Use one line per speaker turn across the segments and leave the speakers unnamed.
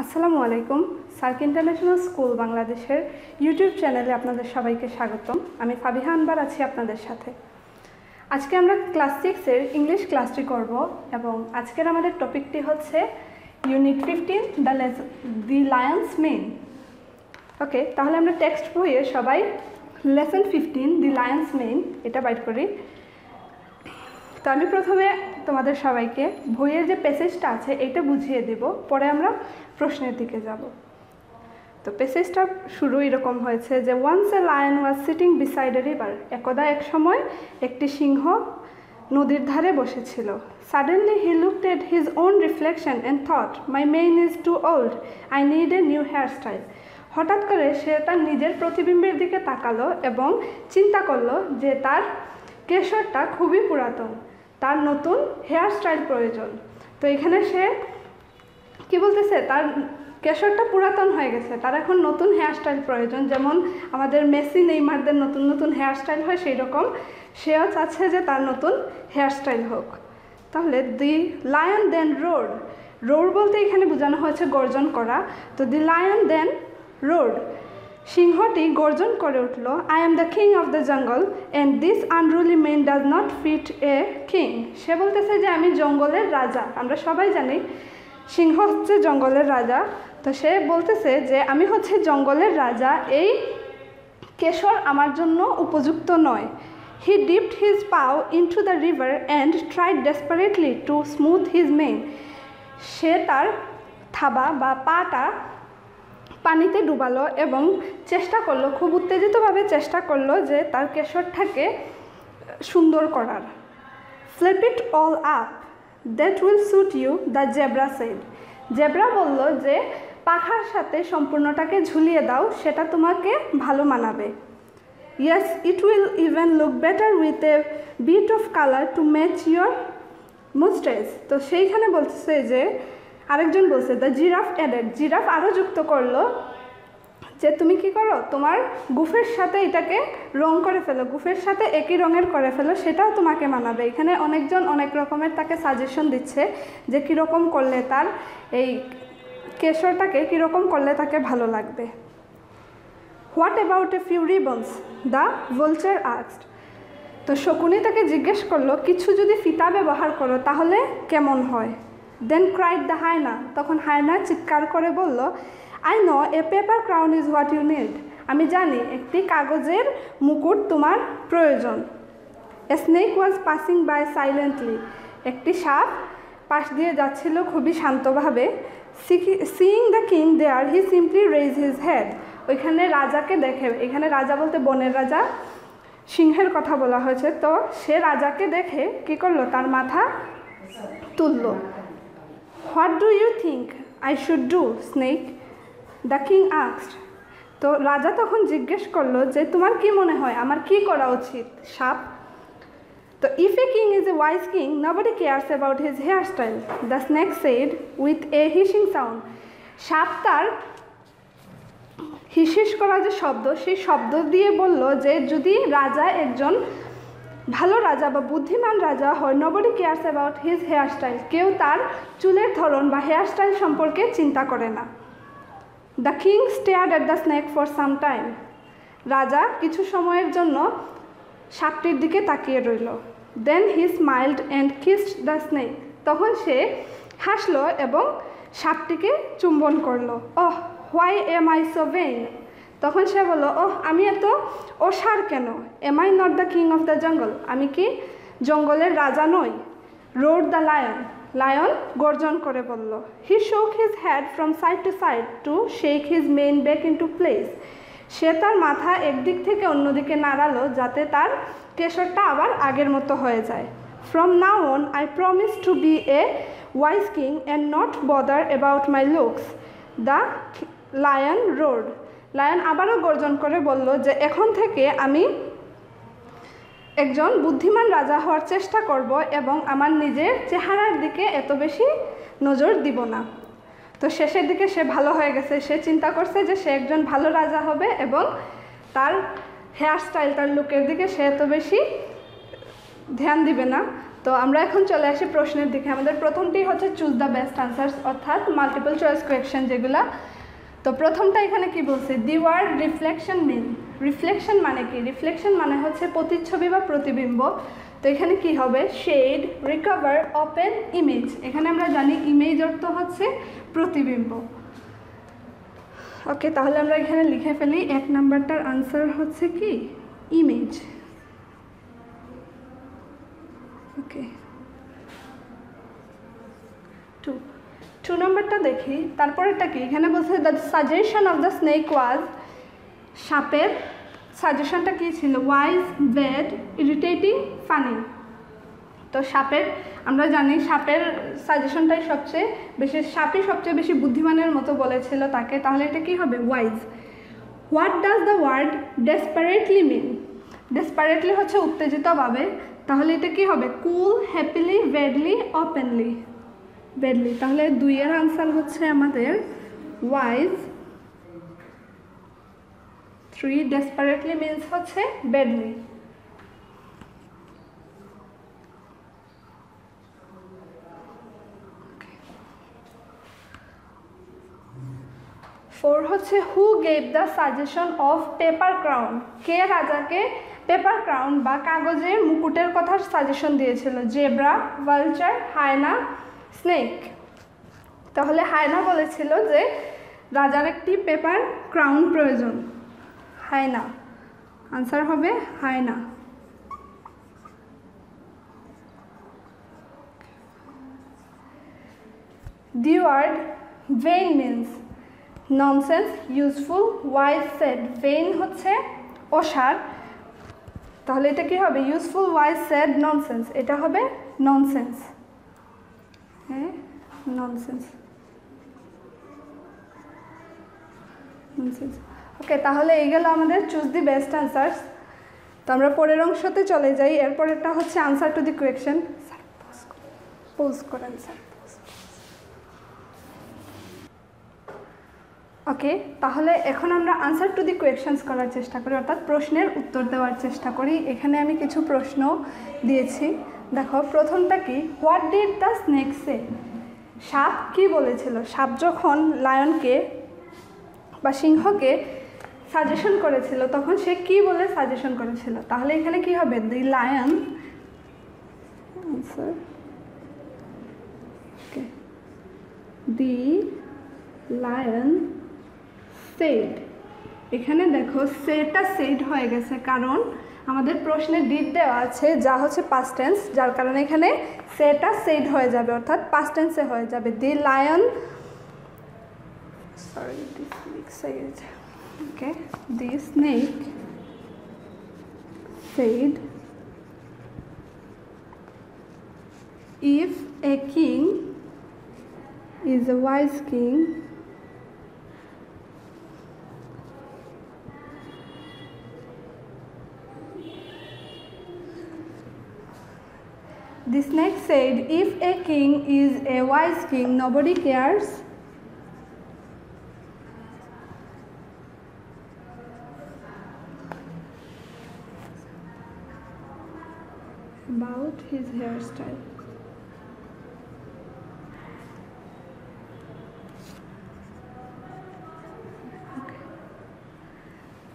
আসসালামু আলাইকুম। SAARC international school বাংলাদেশের ইউটিউব চ্যানেলে আপনাদের সবাইকে স্বাগতম। আমি ফাবিহা আনবার আছি আপনাদের সাথে। আজকে আমরা ক্লাস 6-এর ইংলিশ ক্লাসটি করব এবং আজকের আমাদের টপিকটি হচ্ছে ইউনিট 15 দি লায়ন্স মেন। ওকে, তাহলে আমরা টেক্সট বইয়ে সবাই লেসন 15 দি লায়ন্স মেন এটা বাইট করি। তো আমি প্রথমে তোমাদের সবাইকে বইয়ের যে প্যাসেজটা আছে এটা বুঝিয়ে দেব, পরে আমরা প্রশ্নের দিকে যাব। তো প্যাসেজটা শুরু এরকম হয়েছে যে once a lion was sitting beside a river. একদা এক সময় একটি সিংহ নদীর ধারে বসেছিল। Suddenly he looked at his own reflection and thought, my mane is too old, I need a new hair style. হঠাৎ করে সে তার নিজের প্রতিবিম্বের দিকে তাকালো এবং চিন্তা করলো যে তার কেশরটা খুবই পুরাতন, তার নতুন হেয়ার স্টাইল প্রয়োজন। তো এখানে সে কি বলতেছে, তার কেশরটা পুরাতন হয়ে গেছে, তার এখন নতুন হেয়ার স্টাইল প্রয়োজন। যেমন আমাদের মেসি নেইমারদের নতুন নতুন হেয়ার স্টাইল হয়, সেই রকম সেও চাচ্ছে যে তার নতুন হেয়ার স্টাইল হোক। তাহলে দি লায়ন দেন রোড। রোড বলতে এখানে বোঝানো হয়েছে গর্জন করা। তো দি লায়ন দেন রোড, সিংহটি গর্জন করে উঠল, I am the king of the jungle and this unruly mane does not fit a king. সে বলতেছে যে আমি জঙ্গলের রাজা। আমরা সবাই জানি সিংহ হচ্ছে জঙ্গলের রাজা। তো সে বলতেছে যে আমি হচ্ছে জঙ্গলের রাজা, এই কেশর আমার জন্য উপযুক্ত নয়। He dipped his paw into the river and tried desperately to smooth his mane. সে তার থাবা বা পাটা পানিতে ডুবালো এবং চেষ্টা করলো, খুব উত্তেজিতভাবে চেষ্টা করলো যে তার কেশরটাকে সুন্দর করার। Flip it all up, that will suit you, the zebra said. Zebra বলল যে পাখার সাথে সম্পূর্ণটাকে ঝুলিয়ে দাও, সেটা তোমাকে ভালো মানাবে। Yes, it will even look better with a bit of colour to match your moustache. তো সেইখানে বলছে যে আরেকজন বলছে দ্য জিরাফ অ্যাডেড, জিরাফ আরও যুক্ত করলো যে তুমি কি করো, তোমার গুফের সাথে এটাকে রং করে ফেলো, গুফের সাথে একই রঙের করে ফেলো, সেটাও তোমাকে মানাবে। এখানে অনেকজন অনেক রকমের তাকে সাজেশন দিচ্ছে যে কীরকম করলে তার এই কেশরটাকে কীরকম করলে তাকে ভালো লাগবে। What about a few ribbons, the vulture asked. তো শকুনি তাকে জিজ্ঞেস করলো কিছু যদি ফিতা ব্যবহার করো তাহলে কেমন হয়। দেন ক্রাইড দ্য হায়না, তখন হায়না চিৎকার করে বলল, I know a paper crown is what you need. আমি জানি একটি কাগজের মুকুট তোমার প্রয়োজন। A snake was passing by silently, একটি সাপ পাশ দিয়ে যাচ্ছিল খুবই শান্তভাবে। Seeing the king there he simply raise his head. ওইখানে রাজাকে দেখে, এখানে রাজা বলতে বনের রাজা, সিংহের কথা বলা হয়েছে। তো সে রাজাকে দেখে কি করলো, তার মাথা তুলল। What do you think I should do snake, the king asked. তো রাজা তখন জিজ্ঞেস করলো যে তোমার কি মনে হয় আমার কি করা উচিত, সাপ। তো if a king is a wise king nobody cares about his hair style, the snake said with a hissing sound. সাপ তার হিসিস করা যে শব্দ, সেই শব্দ দিয়ে বলল যে যদি রাজা একজন ভালো রাজা বা বুদ্ধিমান রাজা হয়, nobody cares about his hair style, কেউ তার চুলের ধরন বা হেয়ার স্টাইল সম্পর্কে চিন্তা করে না। The king stared at the snake for some time, রাজা কিছু সময়ের জন্য সাপটির দিকে তাকিয়ে রইল। Then he smiled and kissed the snake, তখন সে হাসলো এবং সাপটিকে চুম্বন করলো। Oh why am I so vain, তখন সে বলল, ওহ আমি এত অসার কেন। Am I not the king of the jungle, আমি কি জঙ্গলের রাজা নই। রোড দ্য লায়ন, লায়ন গর্জন করে বলল। He shook his head from side to side to shake his mane back into place. সে তার মাথা একদিক থেকে অন্যদিকে নাড়ালো যাতে তার কেশরটা আবার আগের মতো হয়ে যায়। From now on I promise to be a wise king and not bother about my looks, the lion roared. Lion আবারও গর্জন করে বলল যে এখন থেকে আমি একজন বুদ্ধিমান রাজা হওয়ার চেষ্টা করব এবং আমার নিজের চেহারার দিকে এত বেশি নজর দিব না। তো শেষের দিকে সে ভালো হয়ে গেছে, সে চিন্তা করছে যে সে একজন ভালো রাজা হবে এবং তার হেয়ার স্টাইল, তার লুকের দিকে সে এত বেশি ধ্যান দিবে না। তো আমরা এখন চলে আসি প্রশ্নের দিকে। আমাদের প্রথমটি হচ্ছে চুজ দ্য বেস্ট আনসার্স, অর্থাৎ মাল্টিপল চয়েস কোয়েশ্চেন যেগুলা। তো প্রথমটা এখানে কি বলছে, the word reflection mean. Reflection মানে কি? রিফ্লেকশন মানে হচ্ছে প্রতিচ্ছবি বা প্রতিবিম্ব। তো এখানে কি হবে, শেড, রিকভার, ওপেন, ইমেজ। এখানে আমরা জানি ইমেজ অর্থ হচ্ছে প্রতিবিম্ব। ওকে, তাহলে আমরা এখানে লিখে ফেলি 1 নাম্বারটার আনসার হচ্ছে কি ইমেজ। ওকে, 2 নম্বরটা দেখি। তারপরেরটা কি, এখানে বলছে the suggestion of the snake was, সাপের সাজেশনটা কী ছিল, ওয়াইজ, ব্যাড, ইরিটেটিং, ফানি। তো সাপের, আমরা জানি সাপের সাজেশনটাই সবচেয়ে বেশি, সাপই সবচেয়ে বেশি বুদ্ধিমানের মতো বলেছিল তাকে, তাহলে এটা কি হবে, wise. What does the word desperately mean? Desperately হচ্ছে উত্তেজিতভাবে, তাহলে এটা কি হবে, cool, happily, badly, openly. Badly, তাহলে 2 এর আনসার হচ্ছে আমাদের ওয়াইজ। 3 ডেসপারেটলি মিনস হচ্ছে ব্যাডলি। 4 হচ্ছে who gave the suggestion of paper crown? কে রাজাকে পেপার ক্রাউন বা কাগজের মুকুটের কথা সাজেশন দিয়েছিল? Zebra, vulture, hyena, snake. তাহলে হায়না বলেছিল যে রাজার একটি পেপার ক্রাউন প্রয়োজন, হায়না। আনসার হবে হায়না। The word vain means nonsense, useful, wise, said. vain হচ্ছে অসার, তাহলে এটা কি হবে, ইউজফুল, ওয়াইজ, স্যাড, ননসেন্স। এটা হবে ননসেন্স। হ্যাঁ, ননসেন্স, ননসেন্স। ওকে, তাহলে এই গেল আমাদের চুজ দি বেস্ট আনসার্স। তো আমরা পরের অংশতে চলে যাই। এরপরেরটা হচ্ছে answer to the question. Sir pose করেন স্যার। ওকে, তাহলে এখন আমরা আনসার টু দি কোয়েশ্চেন্স করার চেষ্টা করি, অর্থাৎ প্রশ্নের উত্তর দেওয়ার চেষ্টা করি। এখানে আমি কিছু প্রশ্ন দিয়েছি, দেখো প্রথমটা কি, হোয়াট ডিড দ্য স্নেক সে? সাপ কি বলেছিল? সাপ যখন লায়নকে বা সিংহকে সাজেশন করেছিল তখন সে কি বলে সাজেশন করেছিল? তাহলে এখানে কি হবে, the lion, answer, okay, the lion shed. এখানে দেখো সেটা সেড হয়ে গেছে, কারণ আমাদের প্রশ্নে ডিড দেওয়া আছে যা হচ্ছে পাস্ট টেন্স, যার কারণে এখানে সেটা সেড হয়ে যাবে, অর্থাৎ পাস্ট টেন্সে হয়ে যাবে। The lion, sorry said, okay, the snake said, if a king is a wise king, the snake said, if a king is a wise king, nobody cares about his hairstyle.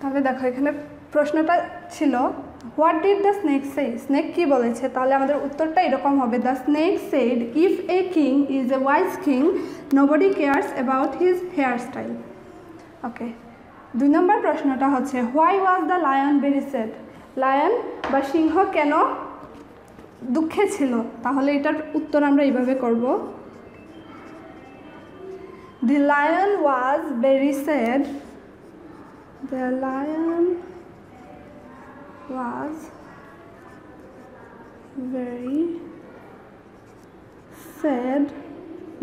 তাহলে দেখো এখানে প্রশ্নটা ছিল what did the snake say? Snake কি বলেছে? তাহলে আমাদের উত্তরটা এরকম হবে, the snake said, if a king is a wise king, nobody cares about his hair style. Okay, 2 number প্রশ্নটা হচ্ছে why was the lion very sad? Lion বা সিংহ কেন দুঃখে ছিল? তাহলে এটার উত্তর আমরা এইভাবে করব, the lion was very sad, the lion was very sad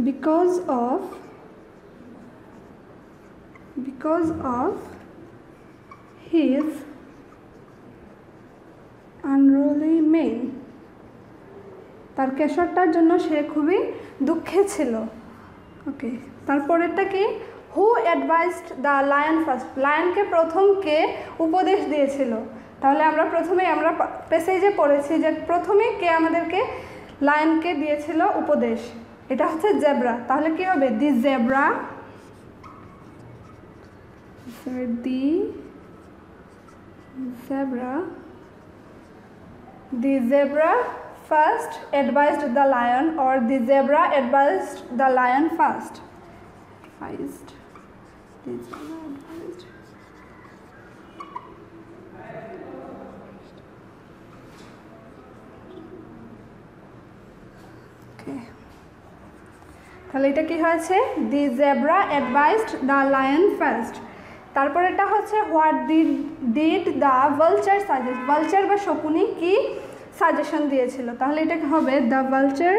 because of his unruly mane. তার কেশরটার জন্য সে খুবই দুঃখে ছিল। ওকে, তারপরেরটা কি, হু অ্যাডভাইসড দ্য লায়ন ফার্স্ট? লায়নকে প্রথম কে উপদেশ দিয়েছিল? তাহলে আমরা প্রথমে আমরা প্যাসেজে পড়েছি যে প্রথমে কে আমাদেরকে লায়নকে দিয়েছিল উপদেশ, এটা হচ্ছে জেব্রা। তাহলে কি হবে? দি zebra, the zebra first advised the lion, or the zebra advised the lion first. তাহলে এটা কি হয়েছে? The zebra advised the lion first. তারপর এটা হচ্ছে what did the vulture suggest. Vulture বা শকুনি কি সাজেশন দিয়েছিল? তাহলে এটা হবে দ্য ভালচার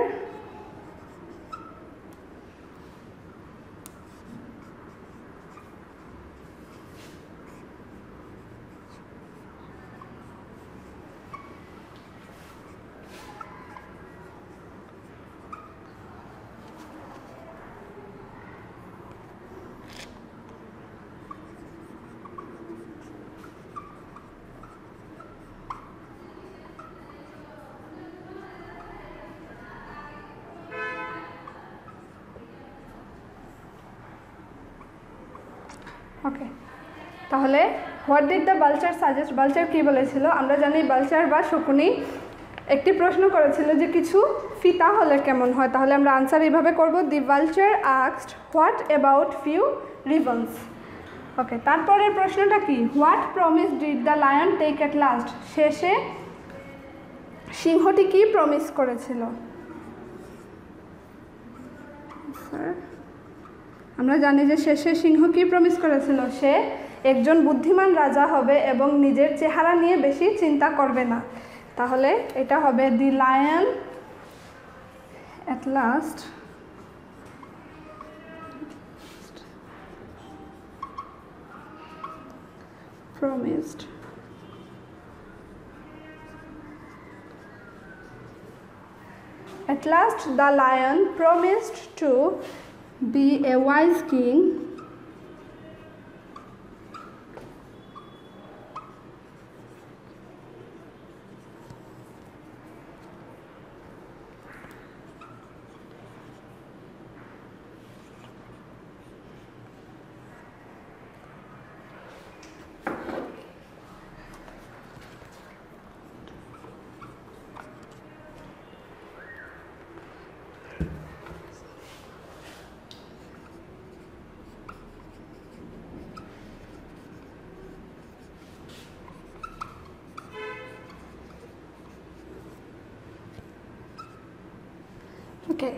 ওকে। তাহলে what did the vulture suggest, vulture কী বলেছিল? আমরা জানি ভালচার বা শকুনি একটি প্রশ্ন করেছিল যে কিছু ফিতা হলে কেমন হয়। তাহলে আমরা আনসার এইভাবে করব, the vulture asked what about few ribbons. Okay, তারপরের প্রশ্নটা কি? What promise did the lion take at last. শেষে সিংহটি কি প্রমিস করেছিল? আমরা জানি যে শেষে সিংহ কি প্রমিস করেছিল? সে একজন বুদ্ধিমান রাজা হবে এবং নিজের চেহারা নিয়ে বেশি চিন্তা করবে না। তাহলে এটা হবে the lion at last promised the lion promised to be a wise king okay.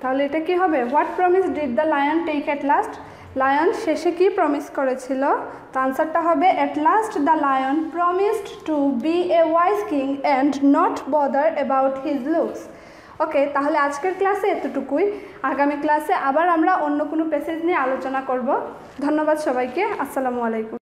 তাহলে এটা কি হবে? What promise did the lion take at last. Lion শেষে কি প্রমিস করেছিল? তো আনসারটা হবে at last the lion promised to be a wise king and not bother about his looks. Okay, তাহলে আজকের ক্লাসে এতটুকুই। আগামী ক্লাসে আবার আমরা অন্য কোনো প্যাসেজ নিয়ে আলোচনা করব। ধন্যবাদ সবাইকে। আসসালামু আলাইকুম।